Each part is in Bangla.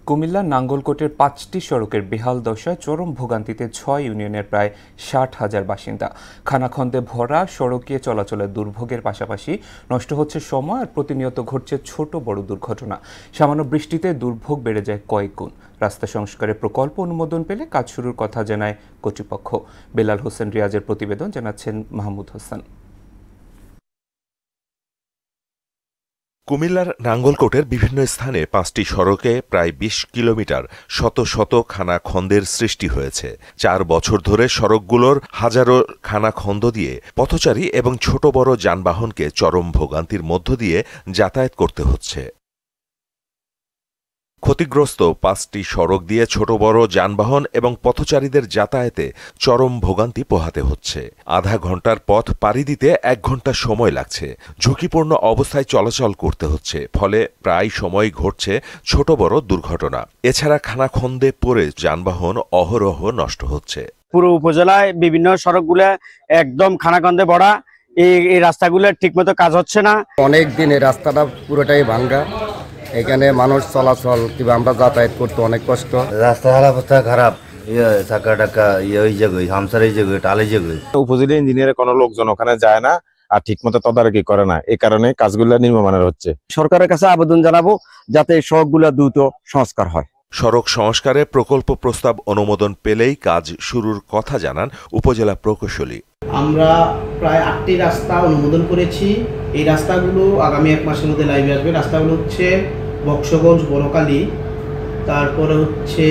কুমিল্লার নাঙ্গলকোটের ৫টি সড়কের বেহাল দশায় চরম ভোগান্তিতে ৬ ইউনিয়নের প্রায় ৬০,০০০ বাসিন্দা। খানাখন্দে ভরা সড়কে চলাচলের দুর্ভোগের পাশাপাশি নষ্ট হচ্ছে সময় আর প্রতিনিয়ত ঘটছে ছোট বড় দুর্ঘটনা। সামান্য বৃষ্টিতে দুর্ভোগ বেড়ে যায় কয়েক গুণ। রাস্তা সংস্কারের প্রকল্প অনুমোদন পেলে কাজ শুরুর কথা জানায় কর্তৃপক্ষ। বেলাল হোসেন রিয়াজের প্রতিবেদন, জানাচ্ছেন মাহমুদ হাসান। কুমিল্লার নাঙ্গলকোটের বিভিন্ন স্থানে ৫টি সড়কে প্রায় ২০ কিলোমিটার শত শত খানাখন্দের সৃষ্টি হয়েছে। ৪ বছর ধরে সড়কগুলোর হাজারো খানাখন্দ দিয়ে পথচারী এবং ছোট বড় যানবাহনকে চরম ভোগান্তির মধ্য দিয়ে যাতায়াত করতে হচ্ছে। ক্ষতিগ্রস্ত ৫টি সড়ক দিয়ে ছোট বড় যানবাহন এবং পথচারীদের যাতায়াতে চরম ভোগান্তি পোহাতে হচ্ছে। আধা ঘন্টার পথ পাড়ি দিতে ১ ঘন্টা সময় লাগছে। ঝুঁকিপূর্ণ অবস্থায় চলাচল করতে হচ্ছে, ফলে প্রায় সময় ঘটছে ছোট বড় দুর্ঘটনা। এছাড়া খানাখন্দে পড়ে যানবাহন অহরহ নষ্ট হচ্ছে। পুরো উপজেলায় বিভিন্ন সড়কগুলো একদম খানাখন্দে ভরা। এই রাস্তাগুলো ঠিকমতো কাজ হচ্ছে না। অনেক দিন এই রাস্তাটা পুরোটাই ভাঙ্গা। এখানে মানুষ চলাচল কিংবা আমরা যাতায়াত করতে অনেক কষ্ট। রাস্তার অবস্থা খারাপ, চাকা টাকা ওই জায়গায় হামসার এই জায়গায় টালি জায়গায়। উপজেলা ইঞ্জিনিয়ারের কোনো লোকজন ওখানে যায় না আর ঠিকমতো তদারকি করে না, এই কারণে কাজগুলো নিম্নমানের হচ্ছে। সরকারের কাছে আবেদন জানাবো যাতে এই সড়কগুলো দ্রুত সংস্কার হয়। সড়ক সংস্কারে প্রকল্প প্রস্তাব অনুমোদন পেলেই কাজ শুরুর কথা জানান উপজেলা প্রকৌশলী। আমরা প্রায় 8টি রাস্তা অনুমোদন করেছি। এই রাস্তাগুলো আগামী 1 মাসের মধ্যে লাইভে আসবে। রাস্তাগুলো হচ্ছে বক্সগঞ্জ, বড়কালী, তারপরে হচ্ছে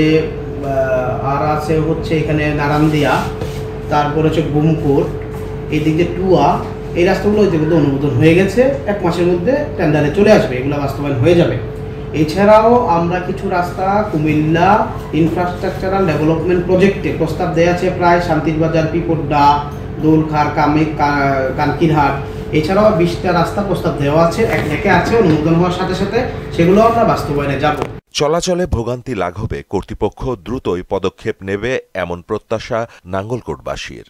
আর আছে হচ্ছে এখানে নারান্দিয়া, তারপরে হচ্ছে গুমকুট, এদিক দিয়ে টুয়া। এই রাস্তাগুলো ইতিমধ্যে অনুমোদন হয়ে গেছে। 1 মাসের মধ্যে টেন্ডারে চলে আসবে, এগুলো বাস্তবায়ন হয়ে যাবে। এছাড়াও আমরা কিছু রাস্তা কুমিল্লা ইনফ্রাস্ট্রাকচারাল ডেভেলপমেন্ট প্রজেক্টে প্রস্তাব দেওয়া আছে, প্রায় শান্তিরবাজার, পিপোড্ডা, দোলখার, কানকিরহাট। এছাড়াও 20টা রাস্তা প্রস্তাব দেওয়া আছে, একে আছে অনুমোদন হওয়ার সাথে সাথে সেগুলো আমরা বাস্তবায়নে যাব। চলাচলে ভোগান্তি লাঘবে কর্তৃপক্ষ দ্রুতই পদক্ষেপ নেবে এমন প্রত্যাশা নাঙ্গলকোটবাসীর।